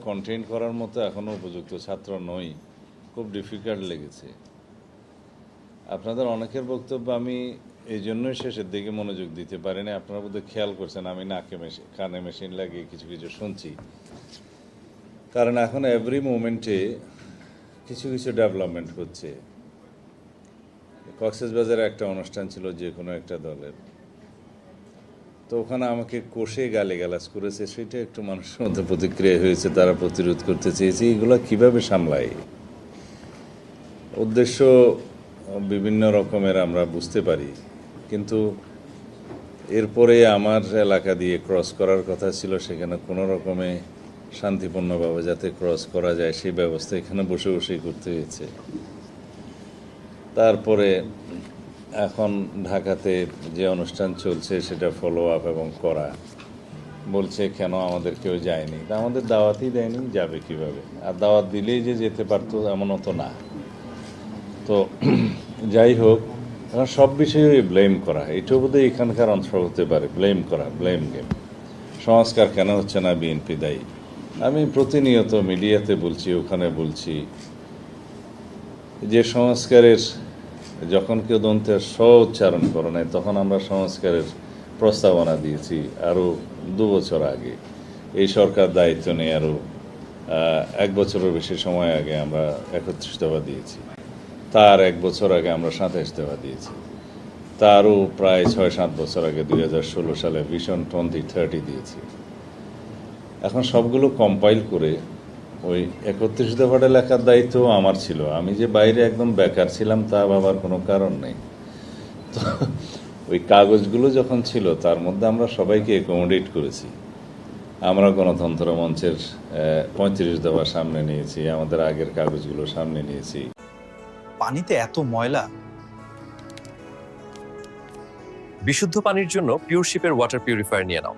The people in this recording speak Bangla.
কন্টেইন করার মতো এখনও উপযুক্ত ছাত্র নই, খুব ডিফিকাল্ট লেগেছে। আপনাদের অনেকের বক্তব্য আমি এই জন্যই শেষের দিকে মনোযোগ দিতে পারিনি। আপনারা বোধহয় খেয়াল করছেন আমি কানে মেশিন লাগিয়ে কিছু কিছু শুনছি, কারণ এখন এভরি মোমেন্টে কিছু কিছু ডেভেলপমেন্ট হচ্ছে। কক্সবাজারে একটা অনুষ্ঠান ছিল যে কোনো একটা দলের, তো ওখানে আমাকে কষে গালিগালাজ করেছে, সেটা একটু মানুষের মধ্যে প্রতিক্রিয়া হয়েছে, তারা প্রতিরোধ করতে চেয়েছে। এগুলো কীভাবে সামলায়, উদ্দেশ্য বিভিন্ন রকমের আমরা বুঝতে পারি, কিন্তু এরপরে আমার এলাকা দিয়ে ক্রস করার কথা ছিল, সেখানে কোনো রকমে শান্তিপূর্ণভাবে যাতে ক্রস করা যায় সেই ব্যবস্থা এখানে বসে বসেই করতে হয়েছে। তারপরে এখন ঢাকাতে যে অনুষ্ঠান চলছে সেটা ফলো আপ এবং করা, বলছে কেন আমাদের কেউ যায়নি, তা আমাদের দাওয়াতই দেয়নি, যাবে কিভাবে? আর দাওয়াত দিলেই যে যেতে পারতো এমনও তো না। তো যাই হোক, এখন সব বিষয়ে ব্লেম করা, এটাও বোধহয় এখানকার অংশ হতে পারে, ব্লেম করা, ব্লেম গেম। সংস্কার কেন হচ্ছে না, বিএনপি দায়ী। আমি প্রতিনিয়ত মিডিয়াতে বলছি, ওখানে বলছি যে সংস্কারের যখন কেউ দন্তের স উচ্চারণ করে নেয়, তখন আমরা সংস্কারের প্রস্তাবনা দিয়েছি আরও 2 বছর আগে। এই সরকার দায়িত্ব নিয়ে আরও 1 বছরের বেশি সময় আগে আমরা 31 দফা দিয়েছি, তার 1 বছর আগে আমরা 27 দফা দিয়েছি, তারও প্রায় 6-7 বছর আগে 2016 সালে ভিশন 2030 দিয়েছি। এখন সবগুলো কম্পাইল করে ওই 31 দফাটা লেখার দায়িত্ব আমার ছিল। আমি যে বাইরে একদম বেকার ছিলাম তা ভাবার কোনো কারণ নেই। তো ওই কাগজগুলো যখন ছিল তার মধ্যে আমরা সবাইকে অ্যাকোমোডেট করেছি। আমরা গণতন্ত্র মঞ্চের 35 দফা সামনে নিয়েছি, আমাদের আগের কাগজগুলো সামনে নিয়েছি। পানিতে এত ময়লা। বিশুদ্ধ পানির জন্য পিওরশিপের ওয়াটার পিউরিফায়ার নিয়ে নাও।